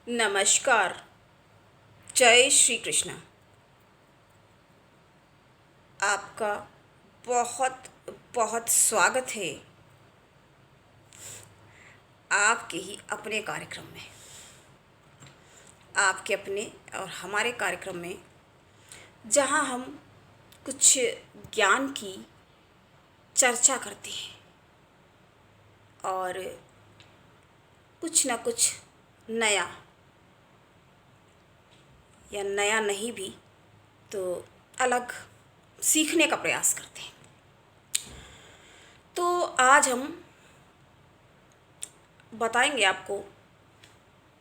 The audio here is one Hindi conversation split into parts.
नमस्कार। जय श्री कृष्ण। आपका बहुत बहुत स्वागत है आपके ही अपने कार्यक्रम में, आपके अपने और हमारे कार्यक्रम में, जहां हम कुछ ज्ञान की चर्चा करते हैं और कुछ न कुछ नया या नया नहीं भी तो अलग सीखने का प्रयास करते हैं। तो आज हम बताएंगे आपको,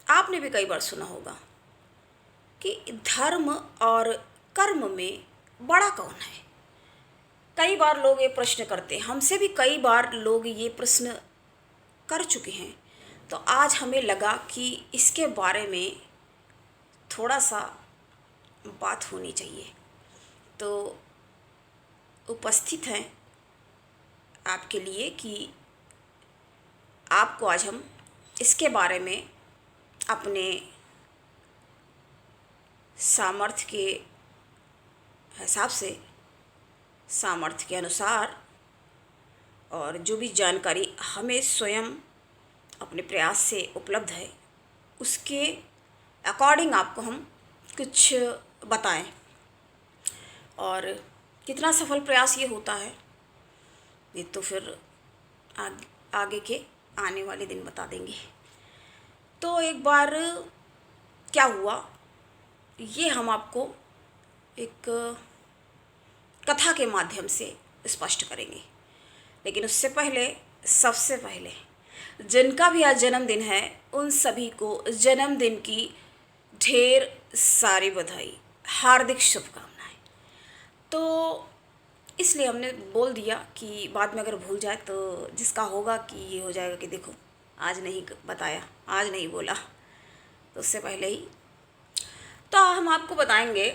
आपने भी कई बार सुना होगा कि धर्म और कर्म में बड़ा कौन है। कई बार लोग ये प्रश्न करते हैं, हमसे भी कई बार लोग ये प्रश्न कर चुके हैं। तो आज हमें लगा कि इसके बारे में थोड़ा सा बात होनी चाहिए। तो उपस्थित हैं आपके लिए कि आपको आज हम इसके बारे में अपने सामर्थ्य के हिसाब से, सामर्थ्य के अनुसार, और जो भी जानकारी हमें स्वयं अपने प्रयास से उपलब्ध है उसके अकॉर्डिंग आपको हम कुछ बताएं। और कितना सफल प्रयास ये होता है ये तो फिर आगे के आने वाले दिन बता देंगे। तो एक बार क्या हुआ ये हम आपको एक कथा के माध्यम से स्पष्ट करेंगे। लेकिन उससे पहले, सबसे पहले जिनका भी आज जन्मदिन है उन सभी को जन्मदिन की ढेर सारी बधाई, हार्दिक शुभकामनाएं। तो इसलिए हमने बोल दिया कि बाद में अगर भूल जाए तो जिसका होगा कि ये हो जाएगा कि देखो आज नहीं बताया, आज नहीं बोला, तो उससे पहले ही तो हम आपको बताएंगे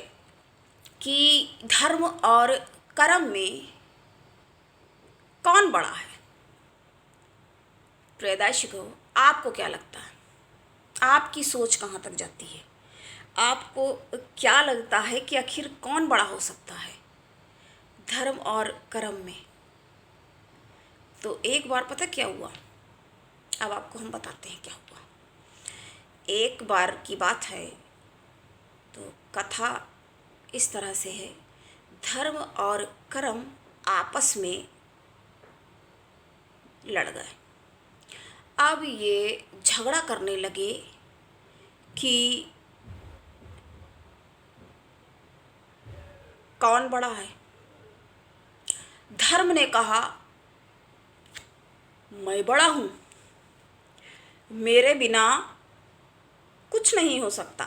कि धर्म और कर्म में कौन बड़ा है। प्रियदर्शकों, आपको क्या लगता है, आपकी सोच कहाँ तक जाती है, आपको क्या लगता है कि आखिर कौन बड़ा हो सकता है धर्म और कर्म में। तो एक बार पता क्या हुआ, अब आपको हम बताते हैं क्या हुआ। एक बार की बात है, तो कथा इस तरह से है, धर्म और कर्म आपस में लड़ गए। अब ये झगड़ा करने लगे कि कौन बड़ा है। धर्म ने कहा मैं बड़ा हूँ, मेरे बिना कुछ नहीं हो सकता।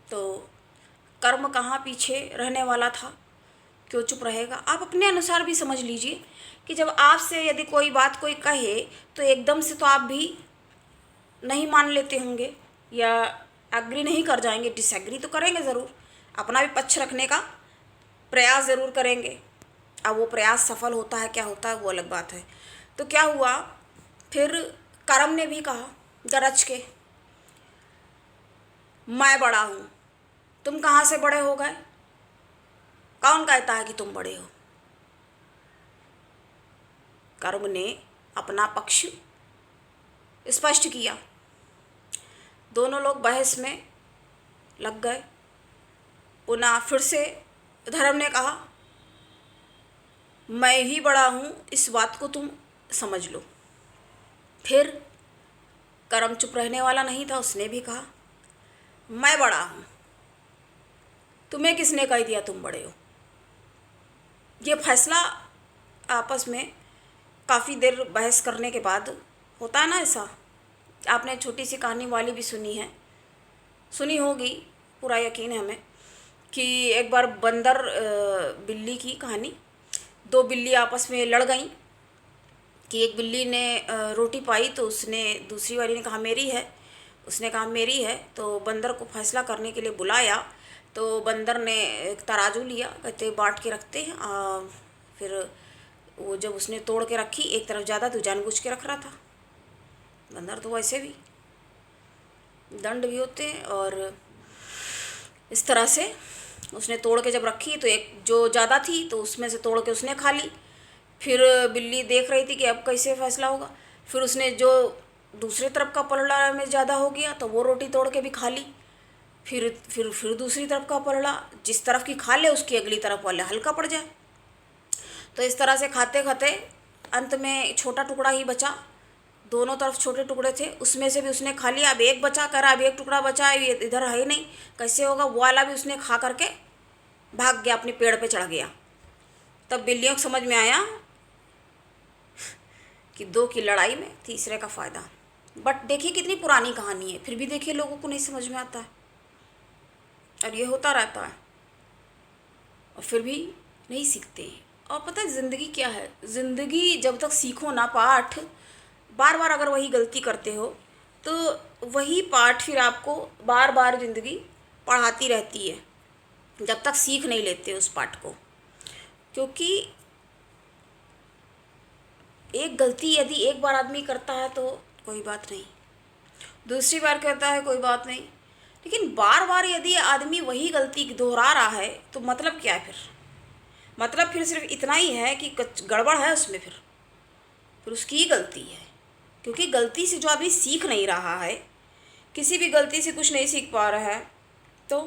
तो कर्म कहाँ पीछे रहने वाला था, क्यों चुप रहेगा। आप अपने अनुसार भी समझ लीजिए कि जब आपसे यदि कोई बात कोई कहे तो एकदम से तो आप भी नहीं मान लेते होंगे या एग्री नहीं कर जाएंगे, डिसएग्री तो करेंगे ज़रूर, अपना भी पक्ष रखने का प्रयास ज़रूर करेंगे। अब वो प्रयास सफल होता है क्या होता है वो अलग बात है। तो क्या हुआ, फिर कर्म ने भी कहा गरज के मैं बड़ा हूँ, तुम कहाँ से बड़े हो गए, कौन कहता है कि तुम बड़े हो। कर्म ने अपना पक्ष स्पष्ट किया, दोनों लोग बहस में लग गए। पुनः फिर से धर्म ने कहा मैं ही बड़ा हूँ, इस बात को तुम समझ लो। फिर कर्म चुप रहने वाला नहीं था, उसने भी कहा मैं बड़ा हूँ, तुम्हें किसने कह दिया तुम बड़े हो। ये फैसला आपस में काफ़ी देर बहस करने के बाद होता है ना ऐसा। आपने छोटी सी कहानी वाली भी सुनी है, सुनी होगी, पूरा यकीन है हमें, कि एक बार बंदर बिल्ली की कहानी। दो बिल्ली आपस में लड़ गईं कि एक बिल्ली ने रोटी पाई तो उसने, दूसरी वाली ने कहा मेरी है, उसने कहा मेरी है। तो बंदर को फैसला करने के लिए बुलाया। तो बंदर ने एक तराजू लिया, कहते बांट के रखते हैं। फिर वो जब उसने तोड़ के रखी एक तरफ ज़्यादा तो जानबूझ के रख रहा था बंदर तो वैसे भी। दंड भी होते हैं। और इस तरह से उसने तोड़ के जब रखी तो एक जो ज़्यादा थी तो उसमें से तोड़ के उसने खा ली। फिर बिल्ली देख रही थी कि अब कैसे फैसला होगा। फिर उसने जो दूसरी तरफ का पलड़ा में ज़्यादा हो गया तो वो रोटी तोड़ के भी खा ली। फिर दूसरी तरफ का पलड़ा जिस तरफ की खा ले उसकी अगली तरफ वाले हल्का पड़ जाए। तो इस तरह से खाते खाते अंत में छोटा टुकड़ा ही बचा। दोनों तरफ छोटे टुकड़े थे, उसमें से भी उसने खा लिया। अब एक बचा करा, अब एक टुकड़ा बचा है, ये इधर है ही नहीं, कैसे होगा। वो वाला भी उसने खा करके भाग गया, अपने पेड़ पे चढ़ गया। तब बिल्लियों को समझ में आया कि दो की लड़ाई में तीसरे का फ़ायदा। बट देखिए कितनी पुरानी कहानी है, फिर भी देखिए लोगों को नहीं समझ में आता है और ये होता रहता है और फिर भी नहीं सीखते। और पता है ज़िंदगी क्या है, ज़िंदगी जब तक सीखो ना पाठ, बार बार अगर वही गलती करते हो तो वही पाठ फिर आपको बार बार ज़िंदगी पढ़ाती रहती है जब तक सीख नहीं लेते उस पाठ को। क्योंकि एक गलती यदि एक बार आदमी करता है तो कोई बात नहीं, दूसरी बार करता है कोई बात नहीं, लेकिन बार बार यदि आदमी वही गलती दोहरा रहा है तो मतलब क्या है फिर। मतलब फिर सिर्फ इतना ही है कि गड़बड़ है उसमें, फिर उसकी ही गलती है। क्योंकि गलती से जो आदमी सीख नहीं रहा है, किसी भी गलती से कुछ नहीं सीख पा रहा है, तो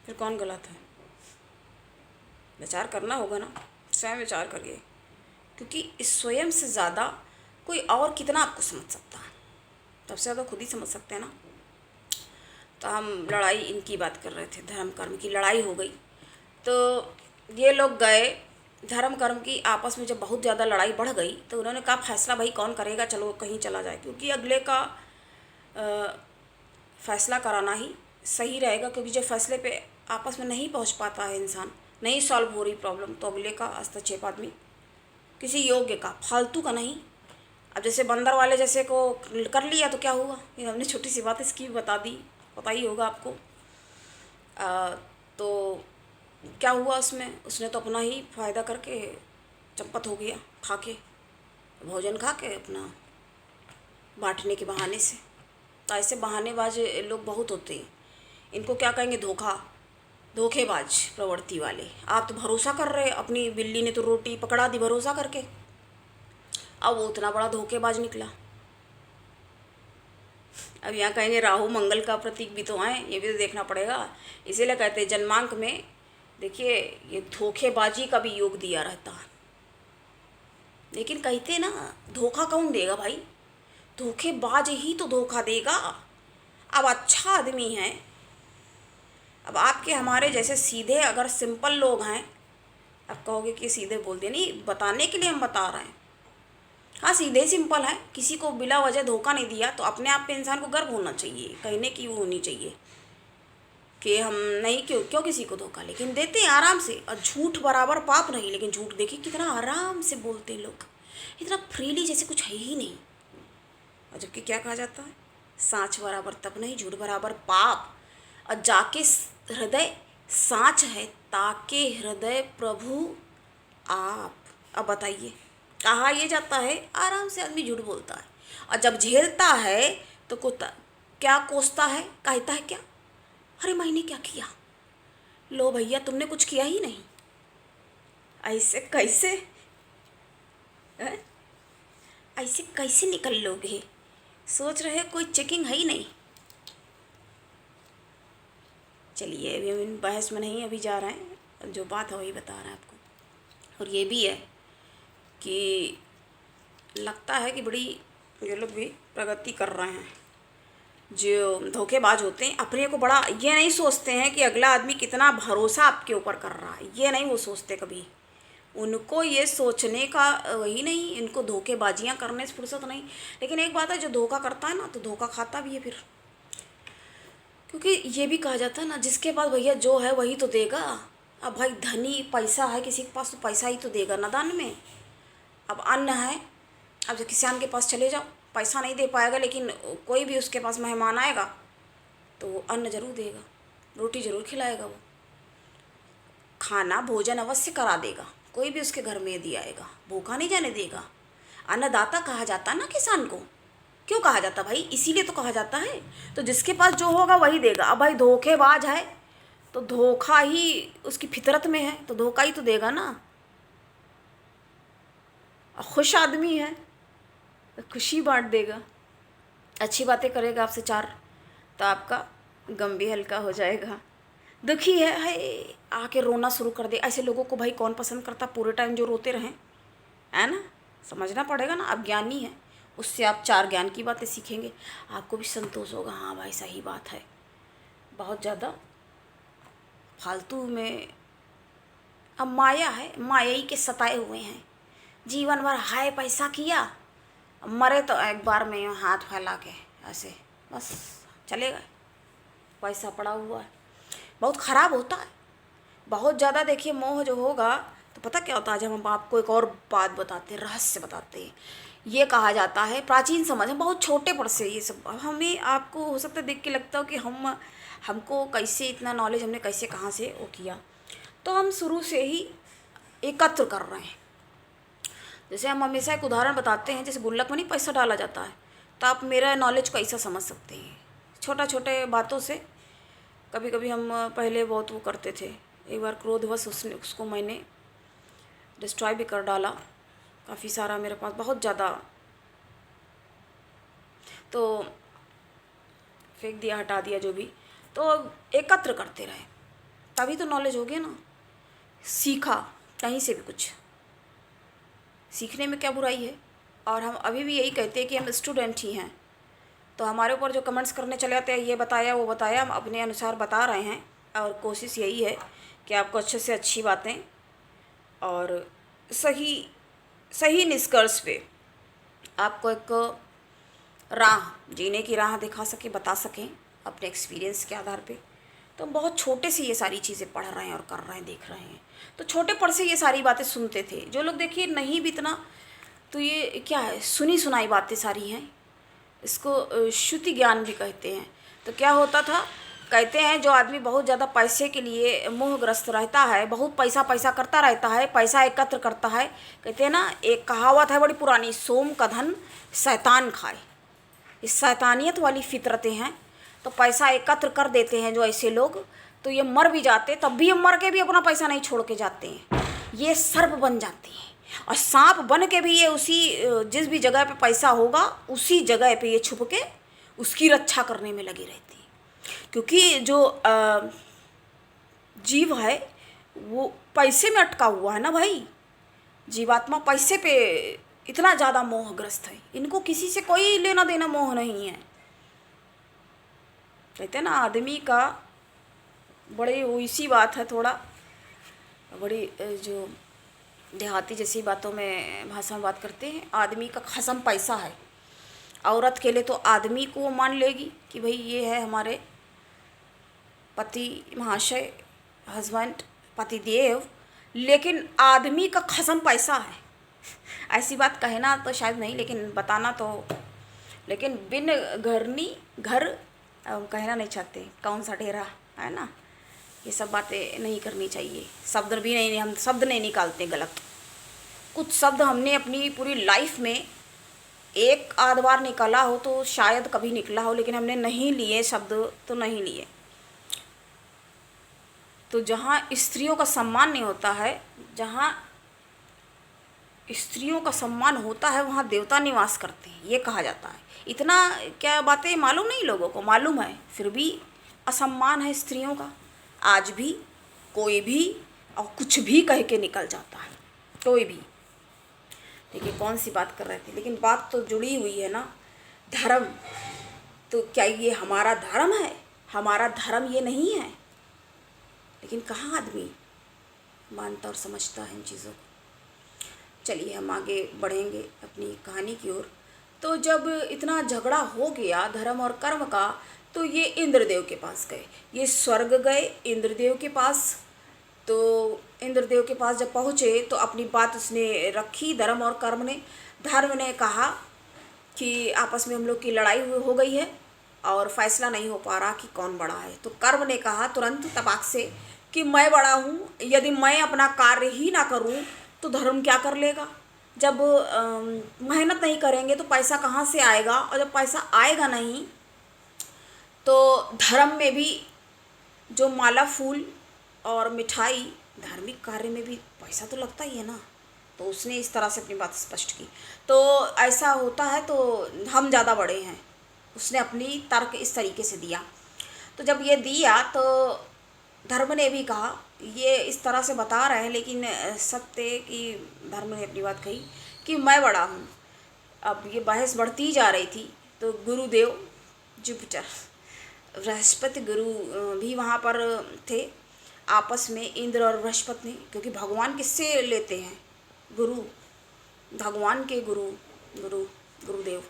फिर कौन गलत है। विचार करना होगा ना, स्वयं विचार करिए। क्योंकि इस स्वयं से ज़्यादा कोई और कितना आपको समझ सकता है, सबसे ज़्यादा खुद ही समझ सकते हैं ना। तो हम लड़ाई इनकी बात कर रहे थे, धर्म कर्म की लड़ाई हो गई। तो ये लोग गए धर्म कर्म की आपस में, जब बहुत ज़्यादा लड़ाई बढ़ गई तो उन्होंने कहा फैसला भाई कौन करेगा, चलो कहीं चला जाए। क्योंकि अगले का फैसला कराना ही सही रहेगा। क्योंकि जब फैसले पे आपस में नहीं पहुंच पाता है इंसान, नहीं सॉल्व हो रही प्रॉब्लम, तो अगले का हस्तक्षेप आदमी किसी योग्य का, फालतू का नहीं। अब जैसे बंदर वाले जैसे को कर लिया तो क्या हुआ, ये हमने छोटी सी बात इसकी भी बता दी, पता ही होगा आपको। तो क्या हुआ उसमें, उसने तो अपना ही फ़ायदा करके चंपत हो गया, खा के भोजन खा के अपना बांटने के बहाने से। तो ऐसे बहानेबाज लोग बहुत होते हैं, इनको क्या कहेंगे, धोखेबाज प्रवृत्ति वाले। आप तो भरोसा कर रहे, अपनी बिल्ली ने तो रोटी पकड़ा दी भरोसा करके, अब वो उतना बड़ा धोखेबाज निकला। अब यहाँ कहेंगे राहु मंगल का प्रतीक भी तो है, ये भी तो देखना पड़ेगा। इसीलिए कहते हैं जन्मांक में देखिए ये धोखेबाजी का भी योग दिया रहता है। लेकिन कहते ना धोखा कौन देगा भाई, धोखेबाज ही तो धोखा देगा। अब अच्छा आदमी है, अब आपके हमारे जैसे सीधे अगर सिंपल लोग हैं, अब कहोगे कि सीधे बोल दिया, नहीं बताने के लिए हम बता रहे हैं। हाँ सीधे सिंपल है, किसी को बिला वजह धोखा नहीं दिया तो अपने आप पे इंसान को गर्व होना चाहिए, कहने की वो होनी चाहिए कि हम नहीं क्यों किसी को धोखा, लेकिन देते हैं आराम से। और झूठ बराबर पाप नहीं, लेकिन झूठ देखिए कितना आराम से बोलते हैं लोग, इतना फ्रीली जैसे कुछ है ही नहीं। और जबकि क्या कहा जाता है, साँच बराबर तप नहीं, झूठ बराबर पाप। और जाके हृदय साँच है, ताके हृदय प्रभु आप। अब बताइए कहा ये जाता है, आराम से आदमी झूठ बोलता है। और जब झेलता है तो क्या कोसता है, कहता है क्या, अरे मैंने क्या किया, लो भैया तुमने कुछ किया ही नहीं। ऐसे कैसे है? ऐसे कैसे निकल लोगे, सोच रहे कोई चेकिंग है ही नहीं। चलिए अभी हम इन बहस में नहीं अभी जा रहे हैं, जो बात है वही बता रहे हैं आपको। और ये भी है कि लगता है कि बड़ी ये लोग भी प्रगति कर रहे हैं। जो धोखेबाज होते हैं अपने को बड़ा, ये नहीं सोचते हैं कि अगला आदमी कितना भरोसा आपके ऊपर कर रहा है, ये नहीं वो सोचते कभी। उनको ये सोचने का वही नहीं, इनको धोखेबाजियाँ करने से फुर्सत नहीं। लेकिन एक बात है, जो धोखा करता है ना तो धोखा खाता भी है फिर। क्योंकि ये भी कहा जाता है ना, जिसके पास भैया जो है वही तो देगा। अब भाई धनी पैसा है किसी के पास तो पैसा ही तो देगा ना दान में। अब अन्न है, अब जो किसान के पास चले जाओ, पैसा नहीं दे पाएगा, लेकिन कोई भी उसके पास मेहमान आएगा तो वो अन्न जरूर देगा, रोटी जरूर खिलाएगा, वो खाना भोजन अवश्य करा देगा। कोई भी उसके घर में यदि आएगा भूखा नहीं जाने देगा। अन्नदाता कहा जाता है ना किसान को। क्यों कहा जाता भाई? इसीलिए तो कहा जाता है। तो जिसके पास जो होगा वही देगा। अब भाई धोखेबाज है तो धोखा ही उसकी फितरत में है, तो धोखा ही तो देगा ना। और खुश आदमी है तो खुशी बांट देगा, अच्छी बातें करेगा आपसे चार, तो आपका गम भी हल्का हो जाएगा। दुखी है आके रोना शुरू कर दे, ऐसे लोगों को भाई कौन पसंद करता? पूरे टाइम जो रोते रहें, है ना? समझना पड़ेगा ना। आप ज्ञानी हैं, उससे आप चार ज्ञान की बातें सीखेंगे, आपको भी संतोष होगा। हाँ भाई सही बात है, बहुत ज़्यादा फालतू में अब माया है, माया ही के सताए हुए हैं। जीवन भर हाय पैसा किया, मरे तो एक बार में यूँ हाथ फैला के ऐसे बस चले गए, पैसा पड़ा हुआ है। बहुत ख़राब होता है, बहुत ज़्यादा। देखिए मोह जो होगा तो पता क्या होता है? जब हम आपको एक और बात बताते हैं, रहस्य बताते हैं। ये कहा जाता है, प्राचीन समय में, बहुत छोटे पर से ये सब, अब हमें आपको हो सकता है देख के लगता हो कि हमको कैसे इतना नॉलेज, हमने कैसे कहाँ से वो किया। तो हम शुरू से ही एकत्र कर रहे हैं। जैसे हम हमेशा एक उदाहरण बताते हैं, जैसे गुल्लक में नहीं पैसा डाला जाता है, तो आप मेरा नॉलेज को ऐसा समझ सकते हैं, छोटा छोटे बातों से। कभी कभी हम पहले बहुत वो करते थे, एक बार क्रोधवश उसको मैंने डिस्ट्रॉय भी कर डाला, काफ़ी सारा मेरे पास, बहुत ज़्यादा, तो फेंक दिया, हटा दिया जो भी। तो एकत्र करते रहे, तभी तो नॉलेज हो गया ना। सीखा कहीं से भी कुछ, सीखने में क्या बुराई है? और हम अभी भी यही कहते हैं कि हम स्टूडेंट ही हैं, तो हमारे ऊपर जो कमेंट्स करने चले जाते हैं, ये बताया वो बताया, हम अपने अनुसार बता रहे हैं। और कोशिश यही है कि आपको अच्छे से अच्छी बातें और सही सही निष्कर्ष पे आपको एक राह, जीने की राह दिखा सकें, बता सकें अपने एक्सपीरियंस के आधार पे। तो हम बहुत छोटे से ये सारी चीज़ें पढ़ रहे हैं और कर रहे हैं, देख रहे हैं। तो छोटे पर से ये सारी बातें सुनते थे जो लोग, देखिए नहीं भी इतना, तो ये क्या है, सुनी सुनाई बातें सारी हैं। इसको श्रुति ज्ञान भी कहते हैं। तो क्या होता था, कहते हैं जो आदमी बहुत ज़्यादा पैसे के लिए मोहग्रस्त रहता है, बहुत पैसा पैसा करता रहता है, पैसा एकत्र करता है, कहते हैं ना, एक कहावत है बड़ी पुरानी, सोम का धन शैतान खाए। ये शैतानियत वाली फितरतें हैं। तो पैसा एकत्र कर देते हैं जो ऐसे लोग, तो ये मर भी जाते, तब भी ये मर के भी अपना पैसा नहीं छोड़ के जाते हैं। ये सर्प बन जाते हैं, और सांप बन के भी ये उसी, जिस भी जगह पे पैसा होगा उसी जगह पे ये छुप के उसकी रक्षा करने में लगी रहती है। क्योंकि जो जीव है वो पैसे में अटका हुआ है ना भाई। जीवात्मा पैसे पे इतना ज़्यादा मोहग्रस्त है, इनको किसी से कोई लेना देना मोह नहीं है। कहते हैं ना, आदमी का बड़ी इसी बात है, थोड़ा बड़ी जो देहाती जैसी बातों में भाषा में बात करते हैं, आदमी का खसम पैसा है। औरत के लिए तो आदमी को मान लेगी कि भाई ये है हमारे पति महाशय, हस्बैंड, पतिदेव, लेकिन आदमी का खसम पैसा है। ऐसी बात कहना तो शायद नहीं, लेकिन बताना तो, लेकिन बिन घरनी घर कहना नहीं चाहते, कौन सा डेरा है ना। ये सब बातें नहीं करनी चाहिए, शब्द भी नहीं, हम शब्द नहीं निकालते गलत। कुछ शब्द हमने अपनी पूरी लाइफ में एक आध बार निकाला हो तो शायद कभी निकला हो, लेकिन हमने नहीं लिए शब्द, तो नहीं लिए। तो जहाँ स्त्रियों का सम्मान नहीं होता है, जहाँ स्त्रियों का सम्मान होता है, वहाँ देवता निवास करते हैं, ये कहा जाता है। इतना क्या बातें मालूम नहीं लोगों को, मालूम है, फिर भी असम्मान है स्त्रियों का। आज भी कोई भी और कुछ भी कह के निकल जाता है, कोई भी। देखिए कौन सी बात कर रहे थे, लेकिन बात तो जुड़ी हुई है ना, धर्म। तो क्या ये हमारा धर्म है? हमारा धर्म ये नहीं है, लेकिन कहाँ आदमी मानता और समझता है इन चीज़ों को। चलिए हम आगे बढ़ेंगे अपनी कहानी की ओर। तो जब इतना झगड़ा हो गया धर्म और कर्म का, तो ये इंद्रदेव के पास गए, ये स्वर्ग गए इंद्रदेव के पास। तो इंद्रदेव के पास जब पहुँचे तो अपनी बात उसने रखी, धर्म और कर्म ने। धर्म ने कहा कि आपस में हम लोग की लड़ाई हो गई है और फैसला नहीं हो पा रहा कि कौन बड़ा है। तो कर्म ने कहा तुरंत तपाक से कि मैं बड़ा हूँ, यदि मैं अपना कार्य ही ना करूँ तो धर्म क्या कर लेगा। जब मेहनत नहीं करेंगे तो पैसा कहाँ से आएगा, और जब पैसा आएगा नहीं तो धर्म में भी जो माला फूल और मिठाई, धार्मिक कार्य में भी पैसा तो लगता ही है ना। तो उसने इस तरह से अपनी बात स्पष्ट की। तो ऐसा होता है तो हम ज़्यादा बड़े हैं, उसने अपनी तर्क इस तरीके से दिया। तो जब ये दिया तो धर्म ने भी कहा, ये इस तरह से बता रहे हैं लेकिन सत्य कि धर्म ने अपनी बात कही कि मैं बड़ा हूँ। अब ये बहस बढ़ती जा रही थी तो गुरुदेव जुपिटर, बृहस्पति गुरु भी वहाँ पर थे। आपस में इंद्र और बृहस्पति ने, क्योंकि भगवान किससे लेते हैं, गुरु, भगवान के गुरु, गुरुदेव।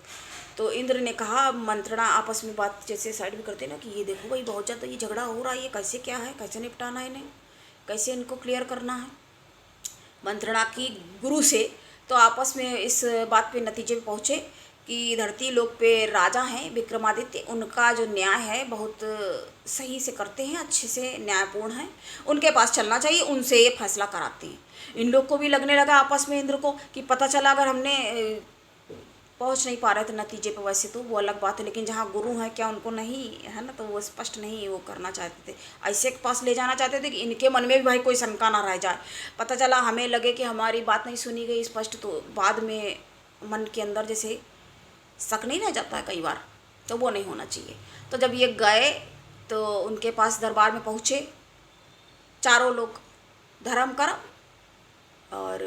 तो इंद्र ने कहा, मंत्रणा आपस में बात जैसे साइड में करते ना, कि ये देखो भाई बहुत ज़्यादा ये झगड़ा हो रहा है, ये कैसे क्या है, कैसे निपटाना है इन्हें, कैसे इनको क्लियर करना है। मंत्रणा की गुरु से। तो आपस में इस बात पे नतीजे पे पहुँचे कि धरती लोक पे राजा हैं विक्रमादित्य, उनका जो न्याय है बहुत सही से करते हैं, अच्छे से न्यायपूर्ण है, उनके पास चलना चाहिए, उनसे ये फैसला कराते हैं। इन लोग को भी लगने लगा आपस में इंद्र को कि पता चला अगर हमने पहुंच नहीं पा रहे थे नतीजे पर, वैसे तो वो अलग बात है, लेकिन जहाँ गुरु हैं क्या उनको नहीं है ना, तो वो स्पष्ट नहीं वो करना चाहते थे, ऐसे के पास ले जाना चाहते थे कि इनके मन में भी भाई कोई शंका ना रह जाए। पता चला हमें लगे कि हमारी बात नहीं सुनी गई स्पष्ट, तो बाद में मन के अंदर जैसे शक नहीं रह जाता है कई बार, तो वो नहीं होना चाहिए। तो जब ये गए तो उनके पास दरबार में पहुँचे चारों लोग, धर्म कर्म और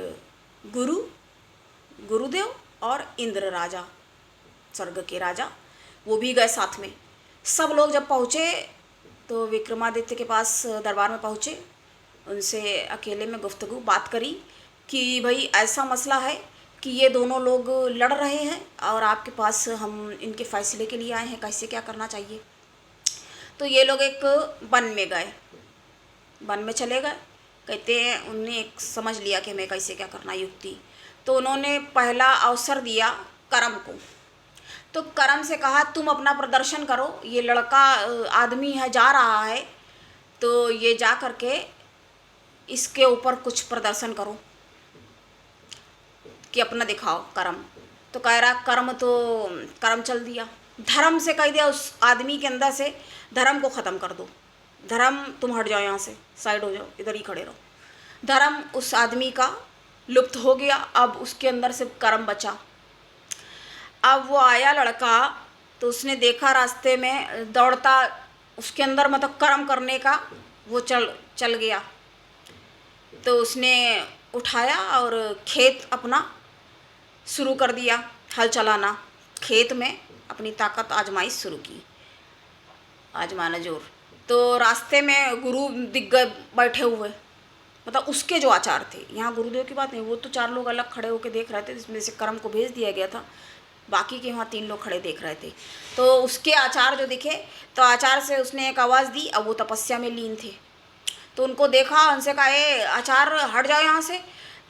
गुरु, गुरुदेव और इंद्र राजा, स्वर्ग के राजा, वो भी गए साथ में। सब लोग जब पहुँचे तो विक्रमादित्य के पास दरबार में पहुँचे, उनसे अकेले में गुफ्तगू बात करी कि भाई ऐसा मसला है कि ये दोनों लोग लड़ रहे हैं और आपके पास हम इनके फैसले के लिए आए हैं, कैसे क्या करना चाहिए। तो ये लोग एक वन में गए, वन में चले गए, कहते हैं उनने एक समझ लिया कि हमें कैसे क्या करना युक्ति। तो उन्होंने पहला अवसर दिया करम को। तो करम से कहा तुम अपना प्रदर्शन करो, ये लड़का आदमी है जा रहा है तो ये जा करके इसके ऊपर कुछ प्रदर्शन करो कि अपना दिखाओ करम। तो कह रहा कर्म, तो कर्म चल दिया, धर्म से कह दिया उस आदमी के अंदर से, धर्म को ख़त्म कर दो, धर्म तुम हट जाओ यहाँ से, साइड हो जाओ, इधर ही खड़े रहो। धर्म उस आदमी का लुप्त हो गया, अब उसके अंदर सिर्फ कर्म बचा। अब वो आया लड़का तो उसने देखा रास्ते में दौड़ता, उसके अंदर मतलब कर्म करने का वो चल गया। तो उसने उठाया और खेत अपना शुरू कर दिया, हल चलाना, खेत में अपनी ताकत आजमाइश शुरू की, आजमाना जोर। तो रास्ते में गुरु दिख गए बैठे हुए, मतलब उसके जो आचार थे, यहाँ गुरुदेव की बात नहीं, वो तो चार लोग अलग खड़े होकर देख रहे थे, जिसमें से कर्म को भेज दिया गया था, बाकी के वहाँ 3 लोग खड़े देख रहे थे। तो उसके आचार जो दिखे तो आचार से उसने एक आवाज़ दी। अब वो तपस्या में लीन थे तो उनको देखा, उनसे कहा ए आचार हट जाओ यहाँ से।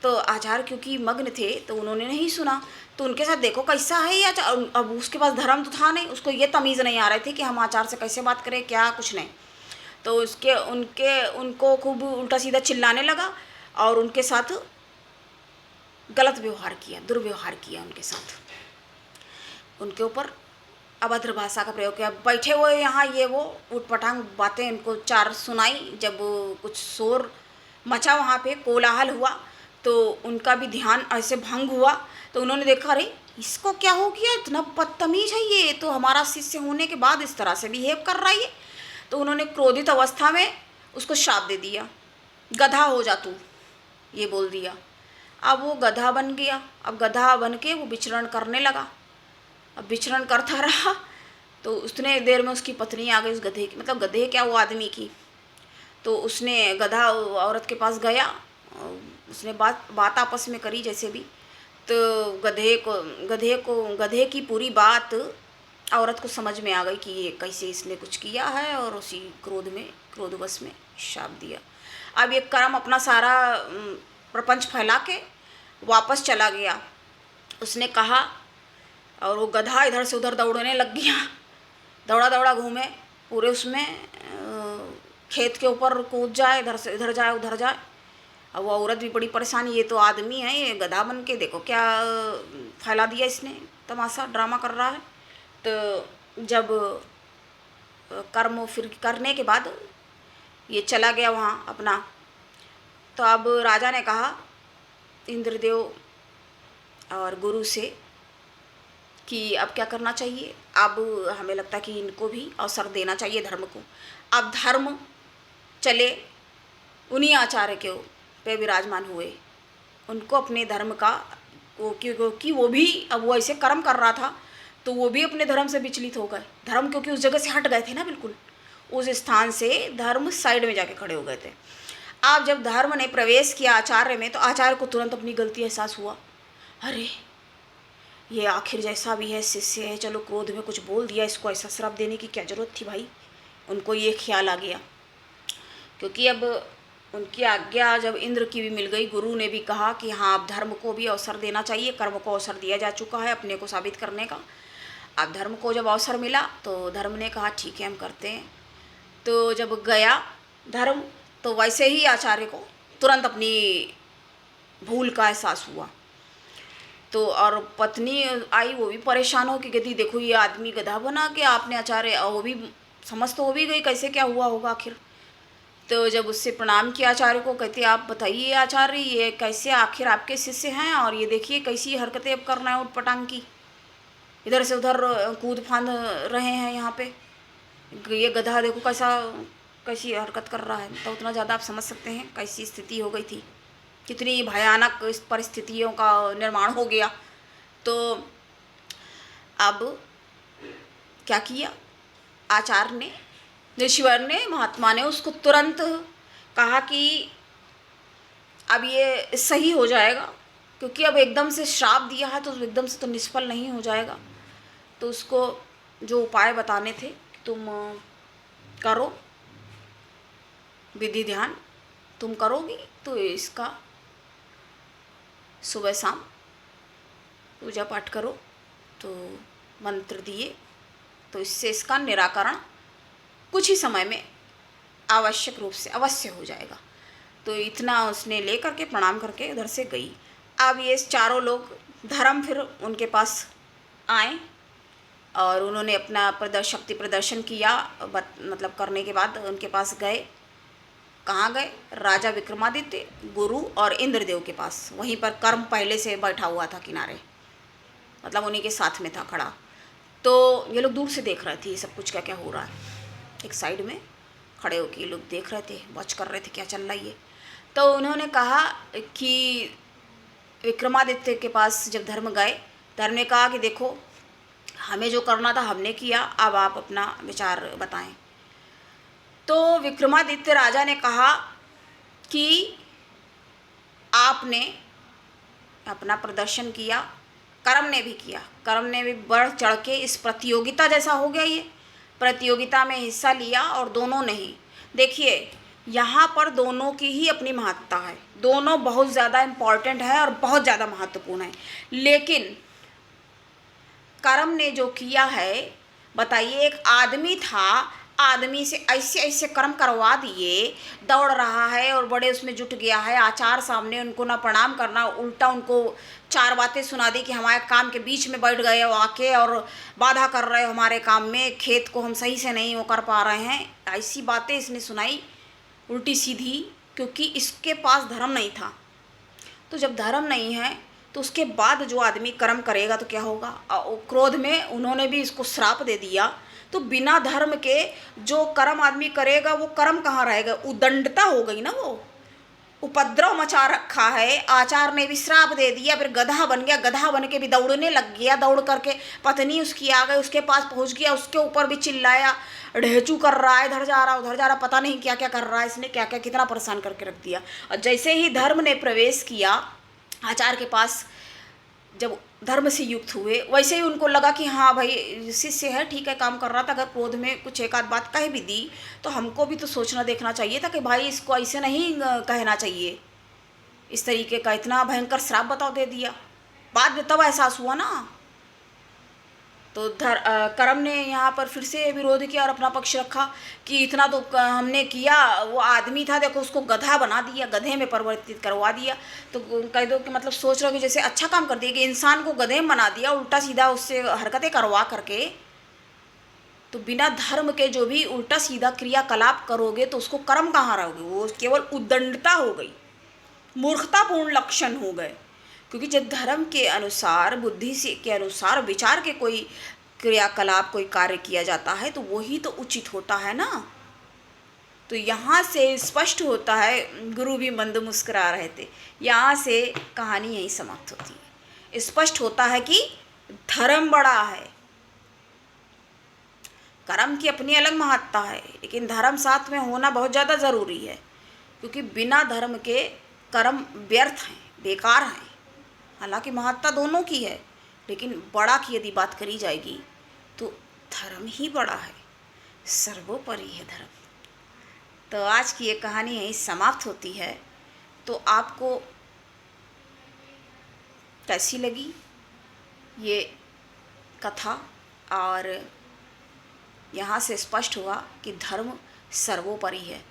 तो आचार्य क्योंकि मग्न थे तो उन्होंने नहीं सुना। तो उनके साथ देखो कैसा है ये आचार, अब उसके पास धर्म तो था नहीं, उसको ये तमीज़ नहीं आ रही थी कि हम आचार्य से कैसे बात करें, क्या कुछ नहीं। तो उनको खूब उल्टा सीधा चिल्लाने लगा और उनके साथ गलत व्यवहार किया, दुर्व्यवहार किया उनके साथ, उनके ऊपर अभद्र भाषा का प्रयोग किया। बैठे हुए यहाँ ये वो उटपटांग बातें उनको 4 सुनाई। जब कुछ शोर मचा, वहाँ पे कोलाहल हुआ, तो उनका भी ध्यान ऐसे भंग हुआ। तो उन्होंने देखा अरे इसको क्या हो गया, इतना बदतमीज है ये, तो हमारा शिष्य होने के बाद इस तरह से बिहेव कर रहा है। तो उन्होंने क्रोधित अवस्था में उसको शाप दे दिया, गधा हो जा तू, ये बोल दिया। अब वो गधा बन गया। अब गधा बन के वो विचरण करने लगा। अब विचरण करता रहा तो उतने देर में उसकी पत्नी आ गई उस गधे की, मतलब गधे क्या वो आदमी की। तो उसने गधा औरत के पास गया, उसने बात आपस में करी जैसे भी। तो गधे की पूरी बात औरत को समझ में आ गई कि ये कैसे इसने कुछ किया है, और उसी क्रोधवश में शाप दिया। अब ये कर्म अपना सारा प्रपंच फैला के वापस चला गया, उसने कहा। और वो गधा इधर से उधर दौड़ने लग गया, दौड़ा दौड़ा घूमे पूरे उसमें, खेत के ऊपर कूद जाए, इधर से इधर जाए उधर जाए, अब वो औरत भी बड़ी परेशान, ये तो आदमी है, ये गधा बन के देखो क्या फैला दिया इसने, तमाशा ड्रामा कर रहा है। तो जब कर्म फिर करने के बाद ये चला गया वहाँ अपना, तो अब राजा ने कहा इंद्रदेव और गुरु से कि अब क्या करना चाहिए। अब हमें लगता है कि इनको भी अवसर देना चाहिए धर्म को। अब धर्म चले उन्हीं आचार्य के पे विराजमान हुए, उनको अपने धर्म का क्योंकि वो भी अब वो ऐसे कर्म कर रहा था तो वो भी अपने धर्म से विचलित हो गए। धर्म क्योंकि उस जगह से हट गए थे ना, बिल्कुल उस स्थान से धर्म साइड में जाके खड़े हो गए थे। अब जब धर्म ने प्रवेश किया आचार्य में तो आचार्य को तुरंत अपनी गलती एहसास हुआ। अरे ये आखिर जैसा भी है शिष्य है, चलो क्रोध में कुछ बोल दिया, इसको ऐसा श्राप देने की क्या ज़रूरत थी भाई। उनको ये ख्याल आ गया, क्योंकि अब उनकी आज्ञा जब इंद्र की भी मिल गई, गुरु ने भी कहा कि हाँ अब धर्म को भी अवसर देना चाहिए, कर्म को अवसर दिया जा चुका है अपने को साबित करने का। अब धर्म को जब अवसर मिला तो धर्म ने कहा ठीक है हम करते हैं। तो जब गया धर्म तो वैसे ही आचार्य को तुरंत अपनी भूल का एहसास हुआ। तो और पत्नी आई, वो भी परेशान हो कि कहती देखो ये आदमी गधा बना के आपने आचार्य, वो भी समझ तो हो भी गई कैसे क्या हुआ होगा आखिर। तो जब उससे प्रणाम किया आचार्य को, कहते आप बताइए आचार्य ये कैसे आखिर आपके शिष्य हैं, और ये देखिए कैसी हरकतें अब कर रहे हैं उटपटांग की, इधर से उधर कूद फांद रहे हैं यहाँ पे, ये गधा देखो कैसी हरकत कर रहा है। तो उतना ज़्यादा आप समझ सकते हैं कैसी स्थिति हो गई थी, कितनी भयानक इस परिस्थितियों का निर्माण हो गया। तो अब क्या किया आचार्य ने, ऋषिवर ने, महात्मा ने उसको तुरंत कहा कि अब ये सही हो जाएगा, क्योंकि अब एकदम से श्राप दिया है तो एकदम से तो निष्फल नहीं हो जाएगा। तो उसको जो उपाय बताने थे कि तुम करो, विधि ध्यान तुम करोगी तो इसका सुबह शाम पूजा पाठ करो, तो मंत्र दिए तो इससे इसका निराकरण कुछ ही समय में आवश्यक रूप से अवश्य हो जाएगा। तो इतना उसने ले करके प्रणाम करके उधर से गई। अब ये चारों लोग धर्म फिर उनके पास आए और उन्होंने अपना शक्ति प्रदर्शन किया, मतलब करने के बाद उनके पास गए। कहाँ गए? राजा विक्रमादित्य, गुरु और इंद्रदेव के पास। वहीं पर कर्म पहले से बैठा हुआ था किनारे, मतलब उन्हीं के साथ में था खड़ा। तो ये लोग दूर से देख रहे थे ये सब कुछ क्या क्या हो रहा है, एक साइड में खड़े होकर ये लोग देख रहे थे, वॉच कर रहे थे क्या चल रहा है ये। तो उन्होंने कहा कि विक्रमादित्य के पास जब धर्म गए, धर्म ने कहा कि देखो हमें जो करना था हमने किया, अब आप अपना विचार बताएं। तो विक्रमादित्य राजा ने कहा कि आपने अपना प्रदर्शन किया, कर्म ने भी किया, कर्म ने भी बढ़ चढ़ के इस प्रतियोगिता जैसा हो गया, ये प्रतियोगिता में हिस्सा लिया और दोनों ने ही देखिए यहाँ पर दोनों की ही अपनी महत्ता है, दोनों बहुत ज़्यादा इम्पॉर्टेंट है और बहुत ज़्यादा महत्वपूर्ण है। लेकिन कर्म ने जो किया है, बताइए एक आदमी था, आदमी से ऐसे ऐसे कर्म करवा दिए, दौड़ रहा है और बड़े उसमें जुट गया है, आचार सामने उनको ना प्रणाम करना, उल्टा उनको चार बातें सुना दी कि हमारे काम के बीच में बैठ गए हो आके और बाधा कर रहे हो हमारे काम में, खेत को हम सही से नहीं वो कर पा रहे हैं, ऐसी बातें इसने सुनाई उल्टी सीधी, क्योंकि इसके पास धर्म नहीं था। तो जब धर्म नहीं है तो उसके बाद जो आदमी कर्म करेगा तो क्या होगा। क्रोध में उन्होंने भी इसको श्राप दे दिया। तो बिना धर्म के जो कर्म आदमी करेगा वो कर्म कहाँ रहेगा, उदंडता हो गई ना, वो उपद्रव मचा रखा है। आचार्य ने भी श्राप दे दिया, फिर गधा बन गया, गधा बन के भी दौड़ने लग गया, दौड़ करके पत्नी उसकी आ गई, उसके पास पहुंच गया, उसके ऊपर भी चिल्लाया, ढेचू कर रहा है, इधर जा रहा उधर जा रहा, पता नहीं क्या क्या कर रहा है, इसने क्या क्या कितना परेशान करके रख दिया। और जैसे ही धर्म ने प्रवेश किया आचार्य के पास, जब धर्म से युक्त हुए, वैसे ही उनको लगा कि हाँ भाई शिष्य है, ठीक है काम कर रहा था, अगर क्रोध में कुछ एक आध बात कह भी दी तो हमको भी तो सोचना देखना चाहिए था कि भाई इसको ऐसे नहीं कहना चाहिए, इस तरीके का इतना भयंकर श्राप बताओ दे दिया। बाद में तब एहसास हुआ ना। तो कर्म ने यहाँ पर फिर से विरोध किया और अपना पक्ष रखा कि इतना तो हमने किया, वो आदमी था देखो उसको गधा बना दिया, गधे में परिवर्तित करवा दिया। तो कह दो कि मतलब सोच रहे हो कि जैसे अच्छा काम कर दिया कि इंसान को गधे में बना दिया, उल्टा सीधा उससे हरकतें करवा करके। तो बिना धर्म के जो भी उल्टा सीधा क्रियाकलाप करोगे तो उसको कर्म कहाँ रहोगे, वो केवल उद्दंडता हो गई, मूर्खतापूर्ण लक्षण हो गए। क्योंकि जब धर्म के अनुसार, बुद्धि से के अनुसार विचार के कोई क्रियाकलाप, कोई कार्य किया जाता है तो वही तो उचित होता है ना। तो यहाँ से स्पष्ट होता है, गुरु भी मंद मुस्कुरा रहे थे, यहाँ से कहानी यही समाप्त होती है। स्पष्ट होता है कि धर्म बड़ा है, कर्म की अपनी अलग महत्ता है, लेकिन धर्म साथ में होना बहुत ज़्यादा ज़रूरी है। क्योंकि बिना धर्म के कर्म व्यर्थ हैं, बेकार हैं। हालांकि महत्ता दोनों की है, लेकिन बड़ा की यदि बात करी जाएगी तो धर्म ही बड़ा है, सर्वोपरि है धर्म। तो आज की ये कहानी यहीं समाप्त होती है। तो आपको कैसी लगी ये कथा? और यहाँ से स्पष्ट हुआ कि धर्म सर्वोपरि है,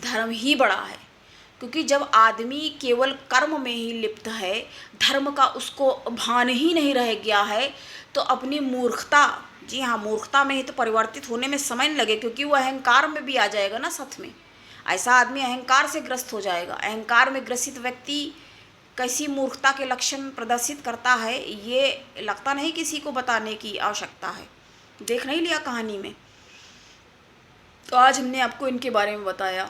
धर्म ही बड़ा है। क्योंकि जब आदमी केवल कर्म में ही लिप्त है, धर्म का उसको भान ही नहीं रह गया है, तो अपनी मूर्खता, जी हाँ मूर्खता में ही तो परिवर्तित होने में समय नहीं लगे, क्योंकि वो अहंकार में भी आ जाएगा ना साथ में। ऐसा आदमी अहंकार से ग्रस्त हो जाएगा। अहंकार में ग्रसित व्यक्ति कैसी मूर्खता के लक्षण प्रदर्शित करता है, ये लगता नहीं किसी को बताने की आवश्यकता है, देख नहीं लिया कहानी में। तो आज हमने आपको इनके बारे में बताया।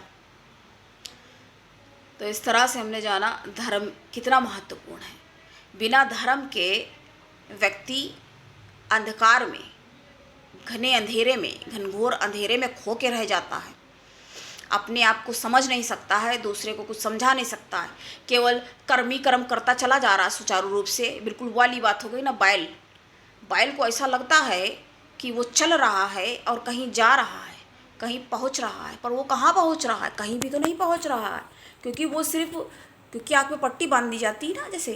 तो इस तरह से हमने जाना धर्म कितना महत्वपूर्ण है। बिना धर्म के व्यक्ति अंधकार में, घने अंधेरे में, घनघोर अंधेरे में खो के रह जाता है। अपने आप को समझ नहीं सकता है, दूसरे को कुछ समझा नहीं सकता है, केवल कर्मी कर्म करता चला जा रहा है सुचारू रूप से। बिल्कुल वाली बात हो गई ना, बैल। बैल को ऐसा लगता है कि वो चल रहा है और कहीं जा रहा है, कहीं पहुंच रहा है, पर वो कहाँ पहुंच रहा है? कहीं भी तो नहीं पहुंच रहा है। क्योंकि वो सिर्फ, क्योंकि आँख में पट्टी बांध दी जाती है ना, जैसे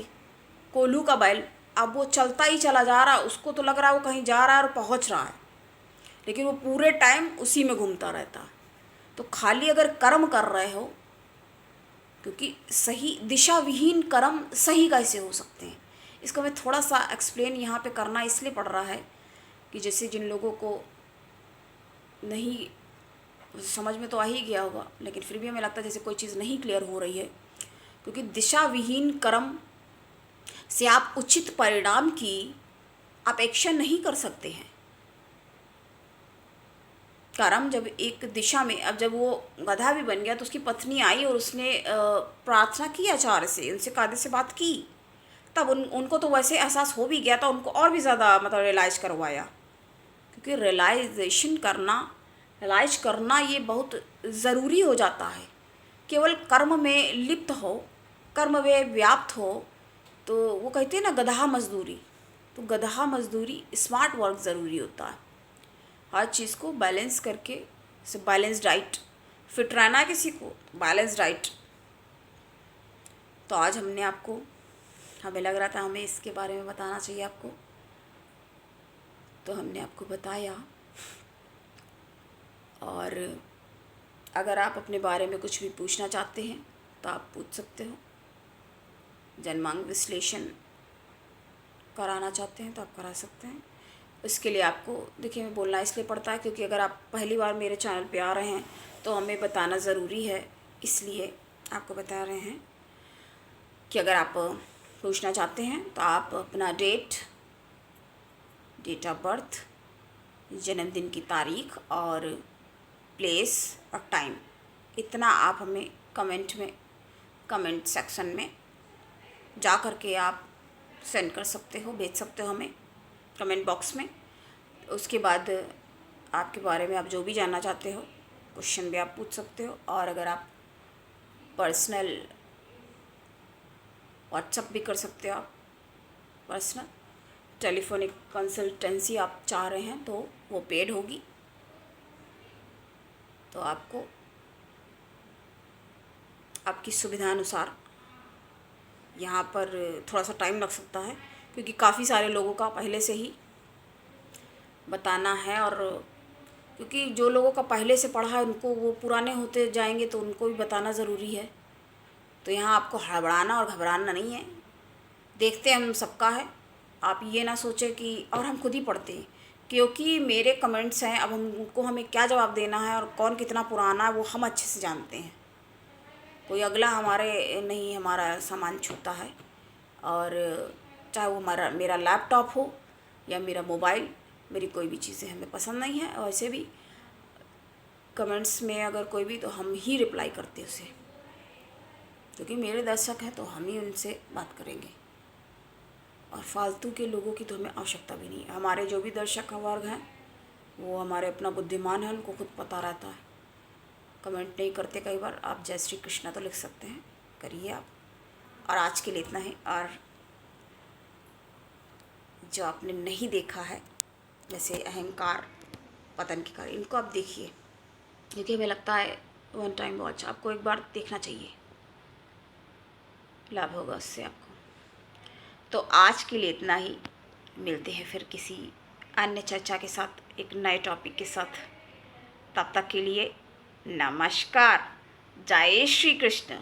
कोल्हू का बैल, अब वो चलता ही चला जा रहा है, उसको तो लग रहा है वो कहीं जा रहा है और पहुंच रहा है, लेकिन वो पूरे टाइम उसी में घूमता रहता है। तो खाली अगर कर्म कर रहे हो, क्योंकि सही दिशा विहीन कर्म सही कैसे हो सकते हैं, इसको मैं थोड़ा सा एक्सप्लेन यहाँ पे करना इसलिए पड़ रहा है कि जैसे जिन लोगों को नहीं समझ में तो आ ही गया होगा, लेकिन फिर भी हमें लगता है जैसे कोई चीज़ नहीं क्लियर हो रही है। क्योंकि दिशा विहीन कर्म से आप उचित परिणाम की अपेक्षा नहीं कर सकते हैं। कर्म जब एक दिशा में, अब जब वो गधा भी बन गया तो उसकी पत्नी आई और उसने प्रार्थना की आचार्य से, उनसे कायदे से बात की, तब उनको तो वैसे एहसास हो भी गया था, उनको और भी ज़्यादा मतलब रियलाइज़ करवाया। क्योंकि रियलाइज करना ये बहुत ज़रूरी हो जाता है। केवल कर्म में लिप्त हो, कर्म में व्याप्त हो, तो वो कहते हैं ना गधा मजदूरी, तो गधा मजदूरी स्मार्ट वर्क ज़रूरी होता है। हर चीज़ को बैलेंस करके, जैसे बैलेंस डाइट, फिट रहना है किसी को, बैलेंस डाइट। तो आज हमने आपको, हमें लग रहा था हमें इसके बारे में बताना चाहिए आपको, तो हमने आपको बताया। और अगर आप अपने बारे में कुछ भी पूछना चाहते हैं तो आप पूछ सकते हो। जन्मांग विश्लेषण कराना चाहते हैं तो आप करा सकते हैं। उसके लिए आपको देखिए, मैं बोलना इसलिए पड़ता है क्योंकि अगर आप पहली बार मेरे चैनल पे आ रहे हैं तो हमें बताना ज़रूरी है, इसलिए आपको बता रहे हैं कि अगर आप पूछना चाहते हैं तो आप अपना डेट ऑफ बर्थ, जन्मदिन की तारीख और प्लेस और टाइम, इतना आप हमें कमेंट सेक्शन में जा कर के आप सेंड कर सकते हो, भेज सकते हो हमें कमेंट बॉक्स में। उसके बाद आपके बारे में आप जो भी जानना चाहते हो, क्वेश्चन भी आप पूछ सकते हो। और अगर आप पर्सनल व्हाट्सएप भी कर सकते हो, आप पर्सनल टेलीफोनिक कंसल्टेंसी आप चाह रहे हैं तो वो पेड होगी, तो आपको आपकी सुविधानुसार यहाँ पर थोड़ा सा टाइम लग सकता है, क्योंकि काफ़ी सारे लोगों का पहले से ही बताना है। और क्योंकि जो लोगों का पहले से पढ़ा है उनको वो पुराने होते जाएंगे तो उनको भी बताना ज़रूरी है। तो यहाँ आपको हड़बड़ाना और घबराना नहीं है। देखते हम सबका है, आप ये ना सोचें कि, और हम खुद ही पढ़ते हैं क्योंकि मेरे कमेंट्स हैं, अब हम उनको हमें क्या जवाब देना है और कौन कितना पुराना है वो हम अच्छे से जानते हैं। कोई अगला हमारे नहीं हमारा सामान छूता है। और चाहे वो हमारा मेरा लैपटॉप हो या मेरा मोबाइल, मेरी कोई भी चीज़ें हमें पसंद नहीं है। और वैसे भी कमेंट्स में अगर कोई भी, तो हम ही रिप्लाई करते हैं उसे, क्योंकि मेरे दर्शक हैं तो हम ही उनसे बात करेंगे। और फालतू के लोगों की तो हमें आवश्यकता भी नहीं है। हमारे जो भी दर्शक वर्ग हैं वो हमारे अपना बुद्धिमान है, उनको खुद पता रहता है। कमेंट नहीं करते कई बार, आप जय श्री कृष्णा तो लिख सकते हैं, करिए आप। और आज के लिए इतना ही। और जो आपने नहीं देखा है, जैसे अहंकार, पतन के कारण, इनको आप देखिए, क्योंकि हमें लगता है वन टाइम वॉच, आपको एक बार देखना चाहिए, लाभ होगा उससे आपको। तो आज के लिए इतना ही। मिलते हैं फिर किसी अन्य चर्चा के साथ, एक नए टॉपिक के साथ। तब तक के लिए नमस्कार, जय श्री कृष्ण।